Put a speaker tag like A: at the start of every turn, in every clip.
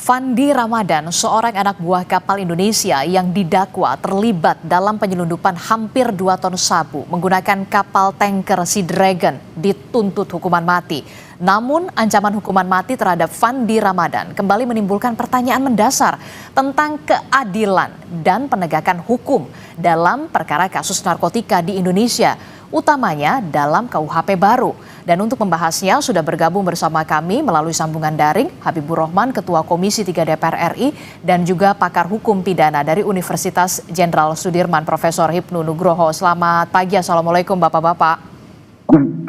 A: Fandi Ramadan, seorang anak buah kapal Indonesia yang didakwa terlibat dalam penyelundupan hampir 2 ton sabu menggunakan kapal tanker Sea Dragon, dituntut hukuman mati. Namun ancaman hukuman mati terhadap Fandi Ramadan kembali menimbulkan pertanyaan mendasar tentang keadilan dan penegakan hukum dalam perkara kasus narkotika di Indonesia, utamanya dalam KUHP baru. Dan untuk membahasnya sudah bergabung bersama kami melalui sambungan daring Habibur Rahman, Ketua Komisi 3 DPR RI, dan juga pakar hukum pidana dari Universitas Jenderal Sudirman, Profesor Hipnu Nugroho. Selamat pagi, Assalamualaikum Bapak-Bapak.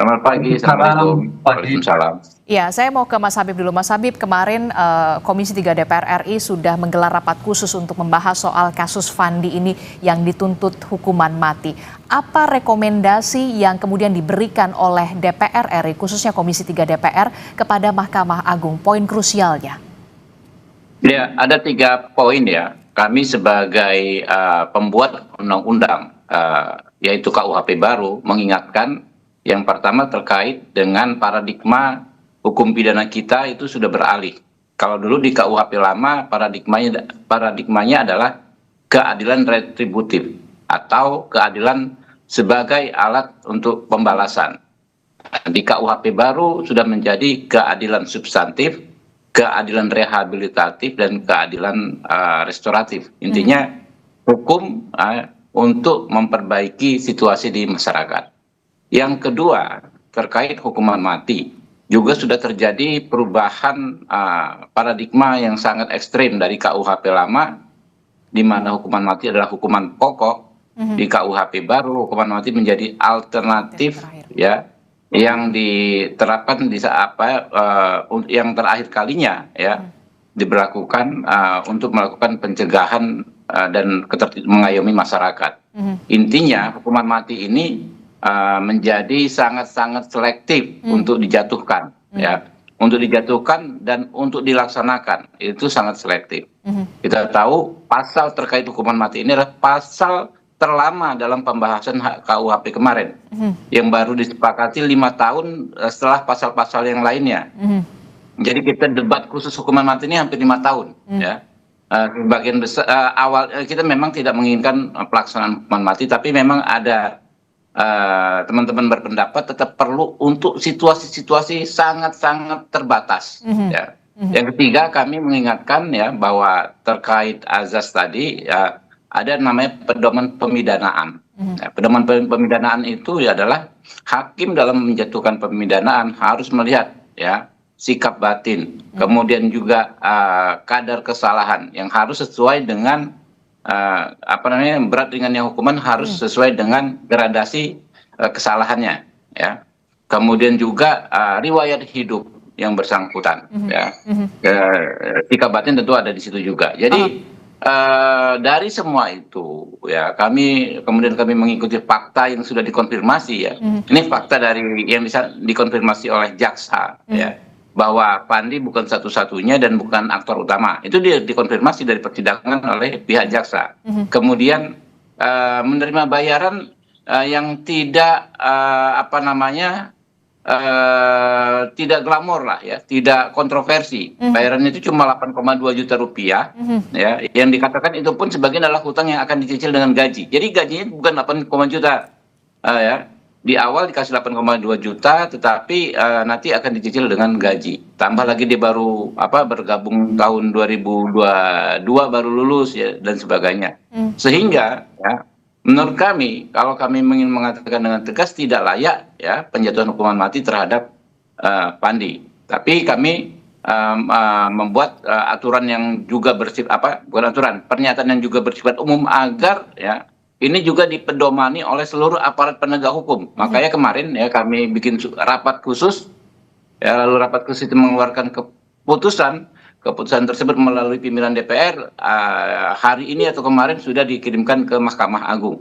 B: Selamat pagi, Assalamualaikum. Waalaikumsalam.
A: Ya, saya mau ke Mas Habib dulu. Mas Habib, kemarin Komisi 3 DPR RI sudah menggelar rapat khusus untuk membahas soal kasus Fandi ini yang dituntut hukuman mati. Apa rekomendasi yang kemudian diberikan oleh DPR RI, khususnya Komisi 3 DPR, kepada Mahkamah Agung? Poin krusialnya.
B: Ya, ada 3 poin ya. Kami sebagai pembuat undang-undang, yaitu KUHP baru, mengingatkan yang pertama terkait dengan paradigma hukum pidana kita itu sudah beralih. Kalau dulu di KUHP lama paradigmanya adalah keadilan retributif atau keadilan sebagai alat untuk pembalasan. Di KUHP baru sudah menjadi keadilan substantif, keadilan rehabilitatif, dan keadilan restoratif. Intinya hukum untuk memperbaiki situasi di masyarakat. Yang kedua, terkait hukuman mati, juga sudah terjadi perubahan paradigma yang sangat ekstrim dari KUHP lama, di mana hukuman mati adalah hukuman pokok. Di KUHP baru, hukuman mati menjadi alternatif, ya, yang diterapkan di yang terakhir kalinya, ya, diberlakukan untuk melakukan pencegahan dan mengayomi masyarakat. Intinya, hukuman mati ini menjadi sangat-sangat selektif untuk dijatuhkan, ya, untuk dijatuhkan dan untuk dilaksanakan itu sangat selektif. Kita tahu pasal terkait hukuman mati ini adalah pasal terlama dalam pembahasan KUHP kemarin, yang baru disepakati 5 tahun setelah pasal-pasal yang lainnya. Jadi kita debat khusus hukuman mati ini hampir 5 tahun, ya. Sebagian besar awal kita memang tidak menginginkan pelaksanaan hukuman mati, tapi memang ada teman-teman berpendapat tetap perlu untuk situasi-situasi sangat-sangat terbatas. Ya. Yang ketiga, kami mengingatkan ya bahwa terkait azas tadi ya, ada namanya pedoman pemidanaan. Ya, pedoman pemidanaan itu ya adalah hakim dalam menjatuhkan pemidanaan harus melihat ya sikap batin, kemudian juga kadar kesalahan yang harus sesuai dengan berat ringannya hukuman harus sesuai dengan gradasi kesalahannya, ya. Kemudian juga riwayat hidup yang bersangkutan, ya. Sikap batin tentu ada di situ juga. Jadi dari semua itu, ya, kemudian kami mengikuti fakta yang sudah dikonfirmasi, ya. Ini fakta dari yang bisa dikonfirmasi oleh jaksa, ya, bahwa Fandi bukan satu-satunya dan bukan aktor utama. Itu dia dikonfirmasi dari persidangan oleh pihak jaksa. Kemudian menerima bayaran yang tidak tidak glamor lah, ya, tidak kontroversi. Bayarannya itu cuma 8,2 juta rupiah, ya, yang dikatakan itu pun sebagian adalah hutang yang akan dicicil dengan gaji. Jadi gajinya bukan 8,2 juta, ya. Di awal dikasih 8,2 juta, tetapi nanti akan dicicil dengan gaji. Tambah lagi dia baru bergabung tahun 2022 baru lulus, ya, dan sebagainya. Sehingga ya, menurut kami, kalau kami ingin mengatakan dengan tegas tidak layak ya penjatuhan hukuman mati terhadap Fandi. Tapi kami membuat aturan yang juga bersifat pernyataan yang juga bersifat umum agar ya ini juga dipedomani oleh seluruh aparat penegak hukum. Makanya kemarin ya kami bikin rapat khusus, ya, lalu rapat khusus itu mengeluarkan keputusan tersebut melalui pimpinan DPR hari ini atau kemarin sudah dikirimkan ke Mahkamah Agung.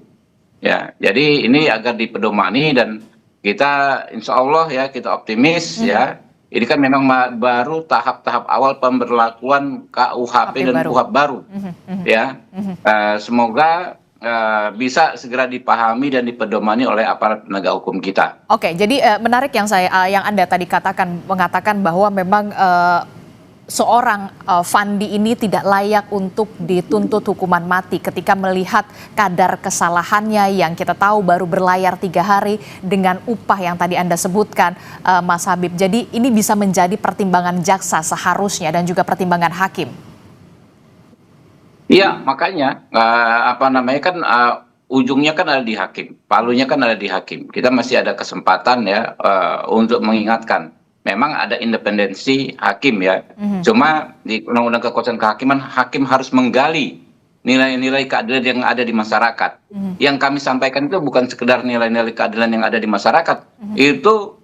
B: Ya, jadi ini agar dipedomani dan kita insya Allah ya kita optimis ya. Ini kan memang baru tahap-tahap awal pemberlakuan KUHP dan KUHP baru. Ya, semoga bisa segera dipahami dan dipedomani oleh aparat penegak hukum kita.
A: Oke, jadi menarik yang Anda tadi mengatakan bahwa memang seorang Fandi ini tidak layak untuk dituntut hukuman mati ketika melihat kadar kesalahannya yang kita tahu baru berlayar 3 hari dengan upah yang tadi Anda sebutkan, Mas Habib. Jadi ini bisa menjadi pertimbangan jaksa seharusnya dan juga pertimbangan hakim.
B: Iya, makanya kan ujungnya kan ada di hakim, palunya kan ada di hakim. Kita masih ada kesempatan ya untuk mengingatkan. Memang ada independensi hakim ya. Cuma di Undang-Undang Kekuasaan Kehakiman, hakim harus menggali nilai-nilai keadilan yang ada di masyarakat. Yang kami sampaikan itu bukan sekedar nilai-nilai keadilan yang ada di masyarakat. Itu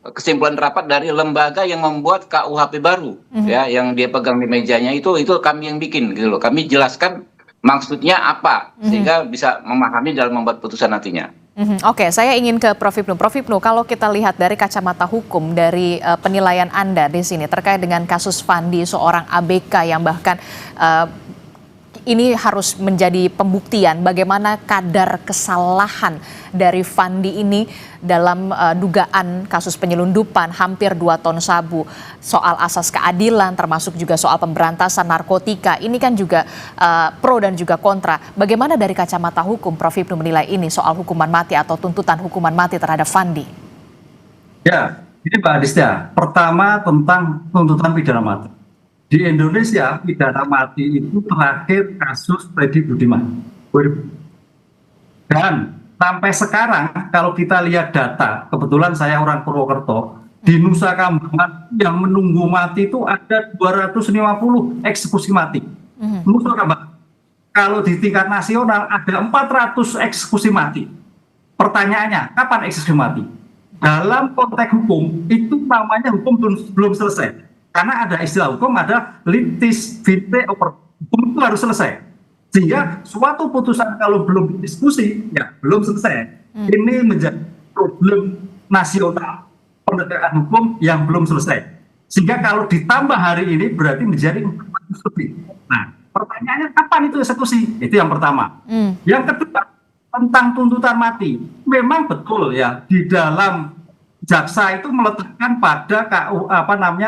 B: kesimpulan rapat dari lembaga yang membuat KUHP baru ya, yang dia pegang di mejanya itu kami yang bikin gitu loh. Kami jelaskan maksudnya apa sehingga bisa memahami dalam membuat putusan nantinya.
A: Oke, saya ingin ke Prof. Hipnu. Prof. Hipnu, kalau kita lihat dari kacamata hukum, dari penilaian Anda di sini terkait dengan kasus Fandi, seorang ABK yang bahkan ini harus menjadi pembuktian bagaimana kadar kesalahan dari Fandi ini dalam dugaan kasus penyelundupan hampir 2 ton sabu, soal asas keadilan termasuk juga soal pemberantasan narkotika. Ini kan juga pro dan juga kontra. Bagaimana dari kacamata hukum Prof. Hipnu menilai ini soal hukuman mati atau tuntutan hukuman mati terhadap Fandi?
C: Ya, ini Mbak Adista. Pertama tentang tuntutan pidana mati. Di Indonesia, pidana mati itu terakhir kasus Freddy Budiman. Dan sampai sekarang, kalau kita lihat data, kebetulan saya orang Purwokerto, di Nusa Kambangan yang menunggu mati itu ada 250 eksekusi mati. Nusa Kambangan. Kalau di tingkat nasional ada 400 eksekusi mati. Pertanyaannya, kapan eksekusi mati? Dalam konteks hukum, itu namanya hukum belum selesai. Karena ada istilah hukum, ada litis vitae oper. Hukum itu harus selesai. Sehingga suatu putusan kalau belum didiskusi, ya belum selesai. Ini menjadi problem nasional penegakan hukum yang belum selesai. Sehingga kalau ditambah hari ini berarti menjadi 400 lebih. Nah, pertanyaannya kapan itu eksekusi? Itu yang pertama. Yang kedua, tentang tuntutan mati. Memang betul ya, di dalam jaksa itu meletakkan pada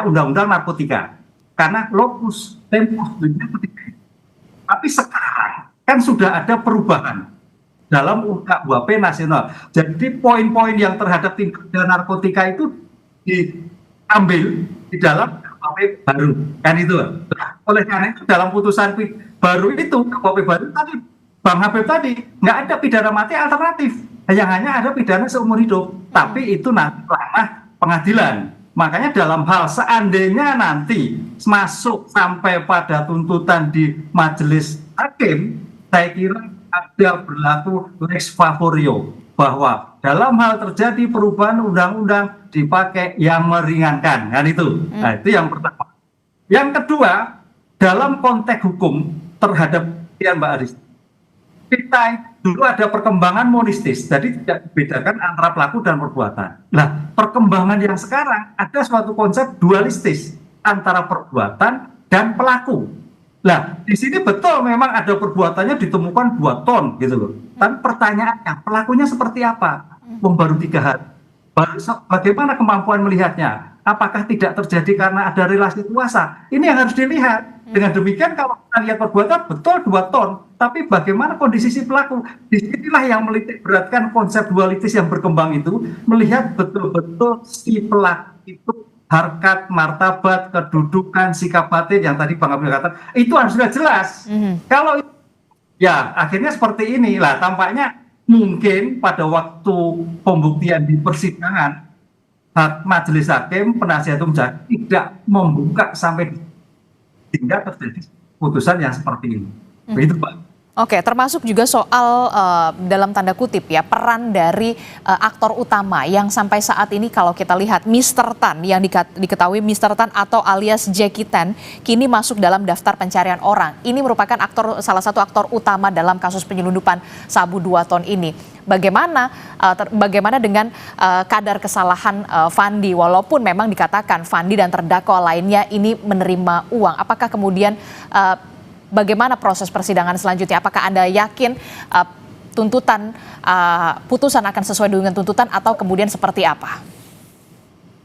C: Undang-Undang Narkotika karena locus tempus narkotika. Tapi sekarang kan sudah ada perubahan dalam KUHP nasional. Jadi poin-poin yang terhadap tindak pidana narkotika itu diambil di dalam KUHP baru, kan itu. Oleh karena itu dalam putusan baru itu KUHP baru tadi Bang Habib tadi nggak ada pidana mati alternatif. Yang hanya ada pidana seumur hidup, tapi itu nanti ranah pengadilan. Makanya dalam hal seandainya nanti masuk sampai pada tuntutan di majelis hakim, saya kira ada berlaku lex favorio, bahwa dalam hal terjadi perubahan undang-undang dipakai yang meringankan, kan itu. Nah, itu yang pertama. Yang kedua, dalam konteks hukum terhadap Mbak Aris, kita dulu ada perkembangan monistis, jadi tidak dibedakan antara pelaku dan perbuatan. Nah, perkembangan yang sekarang ada suatu konsep dualistis antara perbuatan dan pelaku. Nah, di sini betul memang ada perbuatannya ditemukan 2 ton gitu loh. Tapi pertanyaannya, pelakunya seperti apa? Baru 3 hari. Bagaimana kemampuan melihatnya? Apakah tidak terjadi karena ada relasi kuasa? Ini yang harus dilihat. Dengan demikian kalau kita lihat perbuatan betul 2 ton, tapi bagaimana kondisi si pelaku? Disinilah yang melitik beratkan konsep dualitis yang berkembang itu, melihat betul-betul si pelaku itu harkat, martabat, kedudukan, sikap batin yang tadi Bang Abdul katakan, itu harus sudah jelas. Kalau ya akhirnya seperti ini lah, tampaknya mungkin pada waktu pembuktian di persidangan, majelis hakim, penasihat hukum tidak membuka sampai hingga terjadi putusan yang seperti ini. Begitu, Pak.
A: Oke, termasuk juga soal dalam tanda kutip ya peran dari aktor utama yang sampai saat ini kalau kita lihat Mr. Tan yang diketahui Mr. Tan atau alias Jackie Tan kini masuk dalam daftar pencarian orang. Ini merupakan salah satu aktor utama dalam kasus penyelundupan sabu 2 ton ini. Bagaimana dengan kadar kesalahan Fandi, walaupun memang dikatakan Fandi dan terdakwa lainnya ini menerima uang. Apakah kemudian bagaimana proses persidangan selanjutnya? Apakah Anda yakin putusan akan sesuai dengan tuntutan atau kemudian seperti apa?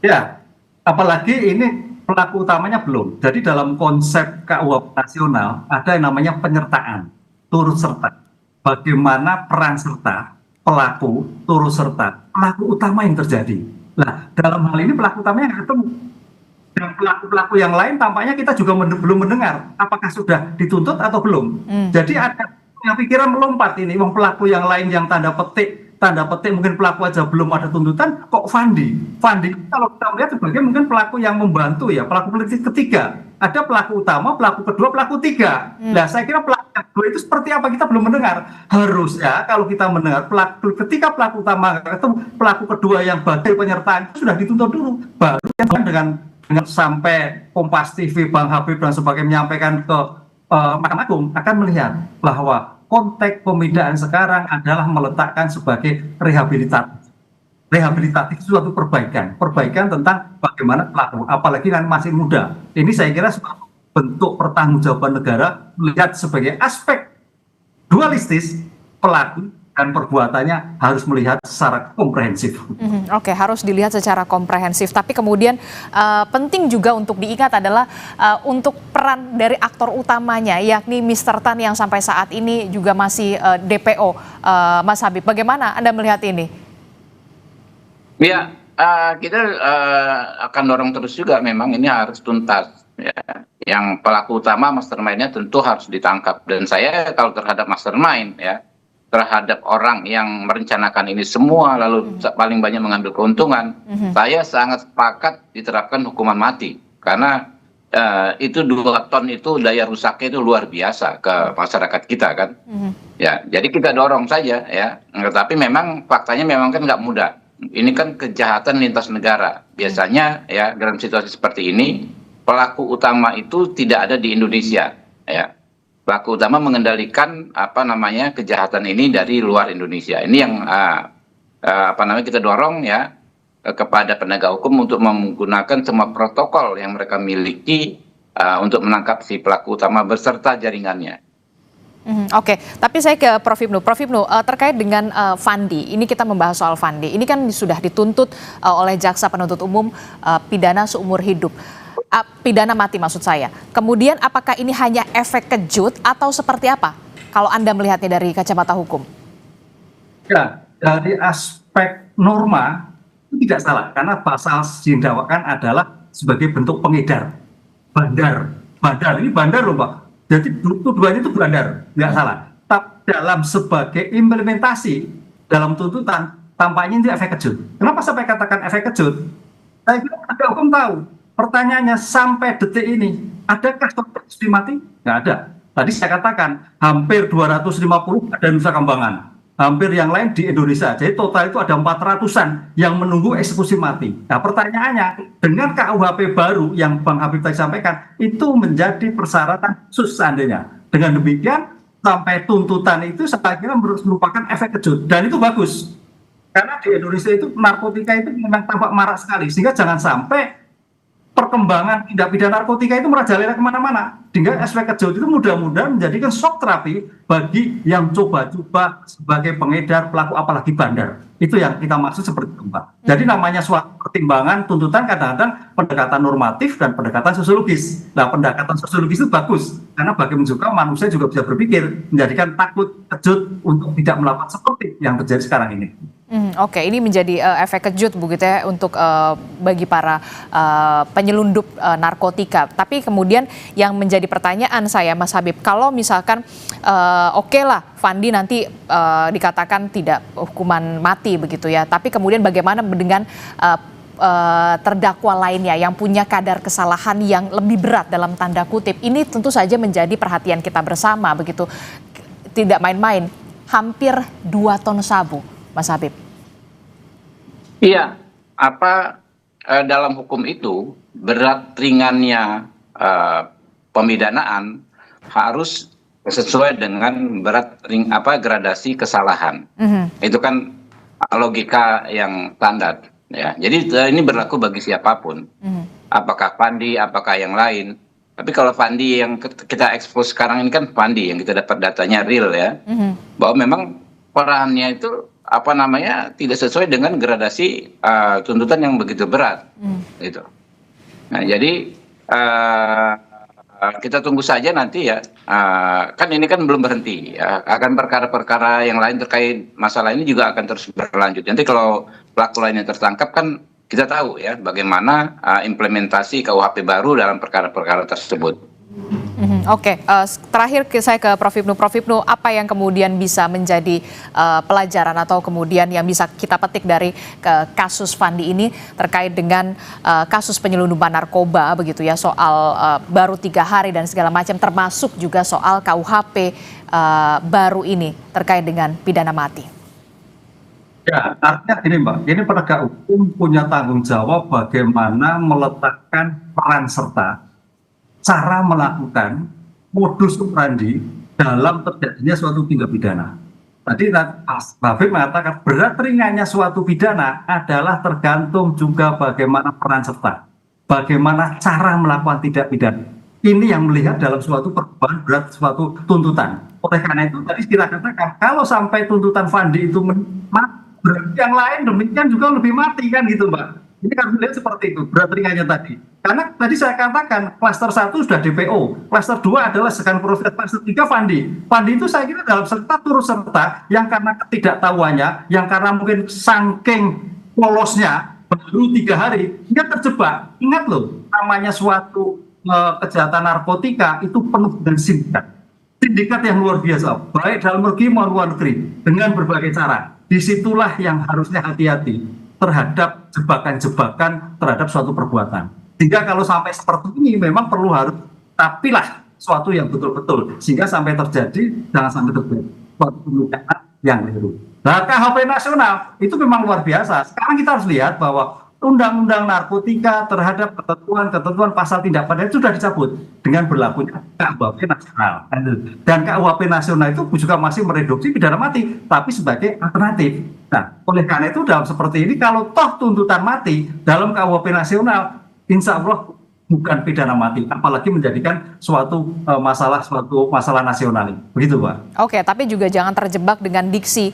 C: Ya, apalagi ini pelaku utamanya belum. Jadi dalam konsep KUHP nasional ada yang namanya penyertaan, turut serta. Bagaimana peran serta pelaku, turut serta, pelaku utama yang terjadi. Nah, dalam hal ini pelaku utamanya nggak ketemu. Dan pelaku-pelaku yang lain tampaknya kita juga belum mendengar apakah sudah dituntut atau belum. Jadi ada yang pikiran melompat ini, wong pelaku yang lain yang tanda petik mungkin pelaku aja belum ada tuntutan, kok Fandi kalau kita melihat sebagai mungkin pelaku yang membantu ya, pelaku politik ketiga. Ada pelaku utama, pelaku kedua, pelaku tiga. Nah, saya kira pelaku kedua itu seperti apa kita belum mendengar. Harusnya kalau kita mendengar ketika pelaku utama ketemu, pelaku kedua yang bagai penyertaan itu sudah dituntut dulu, baru dengan sampai Kompas TV, Bang Habib dan sebagainya menyampaikan ke Mahkamah Agung akan melihat bahwa konteks pemidaan sekarang adalah meletakkan sebagai rehabilitatif suatu perbaikan tentang bagaimana pelaku, apalagi kan masih muda. Ini saya kira suatu bentuk pertanggungjawaban negara melihat sebagai aspek dualistis pelaku dan perbuatannya harus melihat secara komprehensif.
A: Oke, harus dilihat secara komprehensif. Tapi kemudian penting juga untuk diingat adalah untuk peran dari aktor utamanya, yakni Mr. Tan yang sampai saat ini juga masih DPO. Mas Habib, bagaimana Anda melihat ini?
B: Ya, kita akan dorong terus juga, memang ini harus tuntas. Ya. Yang pelaku utama mastermind-nya tentu harus ditangkap. Dan saya kalau terhadap mastermind ya, terhadap orang yang merencanakan ini semua lalu paling banyak mengambil keuntungan, saya sangat sepakat diterapkan hukuman mati karena itu 2 ton itu daya rusaknya itu luar biasa ke masyarakat kita kan. Ya, jadi kita dorong saja ya. Tapi memang faktanya memang kan nggak mudah. Ini kan kejahatan lintas negara. Biasanya ya dalam situasi seperti ini pelaku utama itu tidak ada di Indonesia ya. Pelaku utama mengendalikan kejahatan ini dari luar Indonesia. Ini yang kita dorong ya kepada penegak hukum untuk menggunakan semua protokol yang mereka miliki untuk menangkap si pelaku utama beserta jaringannya.
A: Oke, tapi saya ke Prof. Hipnu. Prof. Hipnu, terkait dengan Fandi, ini kita membahas soal Fandi. Ini kan sudah dituntut oleh jaksa penuntut umum pidana seumur hidup. Pidana mati maksud saya. Kemudian apakah ini hanya efek kejut atau seperti apa? Kalau Anda melihatnya dari kacamata hukum.
C: Ya, dari aspek norma itu tidak salah karena pasal yang didakwakan adalah sebagai bentuk pengedar. Bandar ini bandar loh Pak. Jadi tuduhannya itu bandar, nggak salah. Tapi dalam sebagai implementasi dalam tuntutan tampaknya itu efek kejut. Kenapa sampai katakan efek kejut? Saya kira penegak hukum tahu. Pertanyaannya sampai detik ini, adakah terus mati? Nggak ada. Tadi saya katakan hampir 250 ada Nusa Kambangan, hampir yang lain di Indonesia. Jadi total itu ada 400-an yang menunggu eksekusi mati. Nah pertanyaannya, dengan KUHP baru yang Bang Habib tadi sampaikan, itu menjadi persyaratan khusus seandainya. Dengan demikian, sampai tuntutan itu saya kira merupakan efek kejut. Dan itu bagus. Karena di Indonesia itu narkotika itu memang tampak marak sekali. Sehingga jangan sampai perkembangan tindak pidana narkotika itu merajalela kemana-mana. Hingga efek kejut itu mudah-mudahan menjadikan shock terapi bagi yang coba-coba sebagai pengedar, pelaku, apalagi bandar. Itu yang kita maksud seperti itu, Mbak. Jadi namanya suatu pertimbangan tuntutan kadang-kadang pendekatan normatif dan pendekatan sosiologis. Nah, pendekatan sosiologis itu bagus karena bagaimana juga manusia juga bisa berpikir, menjadikan takut, kejut untuk tidak melakukan seperti yang terjadi sekarang ini.
A: Oke, ini menjadi efek kejut begitu ya untuk bagi para penyelundup narkotika. Tapi kemudian yang menjadi pertanyaan saya, Mas Habib, kalau misalkan oke lah Fandi nanti dikatakan tidak hukuman mati begitu ya, tapi kemudian bagaimana dengan terdakwa lainnya yang punya kadar kesalahan yang lebih berat dalam tanda kutip? Ini tentu saja menjadi perhatian kita bersama begitu. Tidak main-main, hampir 2 ton sabu, Mas Habib.
B: Iya, dalam hukum itu berat ringannya pemidanaan harus sesuai dengan gradasi kesalahan. Itu kan logika yang standar ya. Jadi ini berlaku bagi siapapun. Apakah Fandi, apakah yang lain. Tapi kalau Fandi yang kita ekspos sekarang ini kan Fandi yang kita dapat datanya real ya. Bahwa memang perannya itu tidak sesuai dengan gradasi tuntutan yang begitu berat gitu. Nah, jadi eh, kita tunggu saja nanti ya. Kan ini kan belum berhenti. Akan perkara-perkara yang lain terkait masalah ini juga akan terus berlanjut. Nanti kalau pelaku lainnya tertangkap kan kita tahu ya bagaimana implementasi KUHP baru dalam perkara-perkara tersebut.
A: Oke, terakhir saya ke Prof. Ibnu. Prof. Ibnu, apa yang kemudian bisa menjadi pelajaran atau kemudian yang bisa kita petik dari kasus Fandi ini terkait dengan kasus penyelundupan narkoba begitu ya, soal baru 3 hari dan segala macam, termasuk juga soal KUHP baru ini terkait dengan pidana mati.
C: Ya, artinya gini Mbak, ini penegak hukum punya tanggung jawab bagaimana meletakkan peran serta cara melakukan modus operandi dalam terjadinya suatu tindak pidana. Tadi Pak Bafif mengatakan berat ringannya suatu pidana adalah tergantung juga bagaimana peran serta, bagaimana cara melakukan tindak pidana. Ini yang melihat dalam suatu perbuatan berat suatu tuntutan. Oleh karena itu tadi kita katakan kalau sampai tuntutan Fandi itu berarti yang lain demikian juga lebih mati kan gitu Mbak. Ini kan melihat seperti itu, berat ringannya tadi. Karena tadi saya katakan, klaster 1 sudah DPO, klaster 2 adalah sekian proses, klaster 3 Fandi. Fandi itu saya kira dalam serta turut serta, yang karena ketidaktahuannya, yang karena mungkin saking polosnya, baru 3 hari, dia terjebak. Ingat loh, namanya suatu kejahatan narkotika itu penuh dengan sindikat. Sindikat yang luar biasa, baik dalam negeri maupun luar negeri, dengan berbagai cara. Disitulah yang harusnya hati-hati terhadap jebakan-jebakan terhadap suatu perbuatan. Sehingga kalau sampai seperti ini memang perlu harus tapilah suatu yang betul-betul sehingga sampai terjadi jangan sampai terjadi suatu pembicaraan yang keliru. Nah, KUHP nasional itu memang luar biasa. Sekarang kita harus lihat bahwa undang-undang narkotika terhadap ketentuan pasal tindak pidana itu sudah dicabut dengan berlakunya KUHP nasional. Dan KUHP nasional itu juga masih mereduksi pidana mati, tapi sebagai alternatif. Nah, oleh karena itu dalam seperti ini, kalau toh tuntutan mati dalam KUHP nasional, insya Allah bukan pidana mati, apalagi menjadikan suatu masalah nasional. Begitu, Pak.
A: Oke, tapi juga jangan terjebak dengan diksi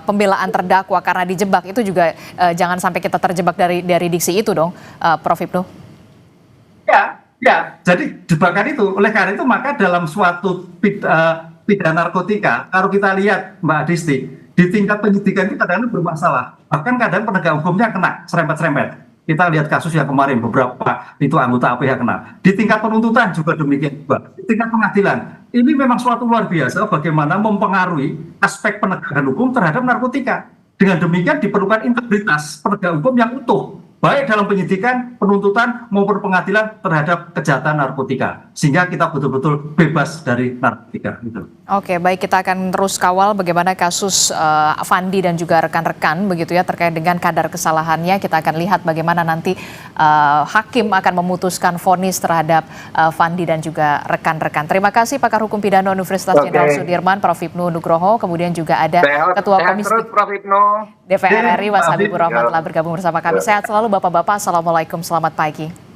A: pembelaan terdakwa karena dijebak itu juga jangan sampai kita terjebak dari diksi itu dong, Prof. Ibnu.
C: Ya, jadi jebakan itu. Oleh karena itu maka dalam suatu pidana narkotika, kalau kita lihat Mbak Disti, di tingkat penyidikan itu kadang-kadang bermasalah. Bahkan kadang penegak hukumnya kena serempet-serempet. Kita lihat kasus yang kemarin beberapa itu anggota APH kena. Di tingkat penuntutan juga demikian juga. Di tingkat pengadilan ini memang suatu luar biasa bagaimana mempengaruhi aspek penegakan hukum terhadap narkotika. Dengan demikian diperlukan integritas penegak hukum yang utuh, baik dalam penyidikan, penuntutan maupun pengadilan terhadap kejahatan narkotika, sehingga kita betul-betul bebas dari narkotika. Gitu.
A: Oke, baik, kita akan terus kawal bagaimana kasus Fandi dan juga rekan-rekan begitu ya terkait dengan kadar kesalahannya. Kita akan lihat bagaimana nanti hakim akan memutuskan vonis terhadap Fandi dan juga rekan-rekan. Terima kasih pakar hukum pidana Universitas Jenderal Sudirman, Prof. Ibnu Nugroho, kemudian juga ada Ketua Komisi DPR RI, Mas Habibur Rahman telah bergabung bersama kami. Sehat selalu Bapak-Bapak, Assalamualaikum, selamat pagi.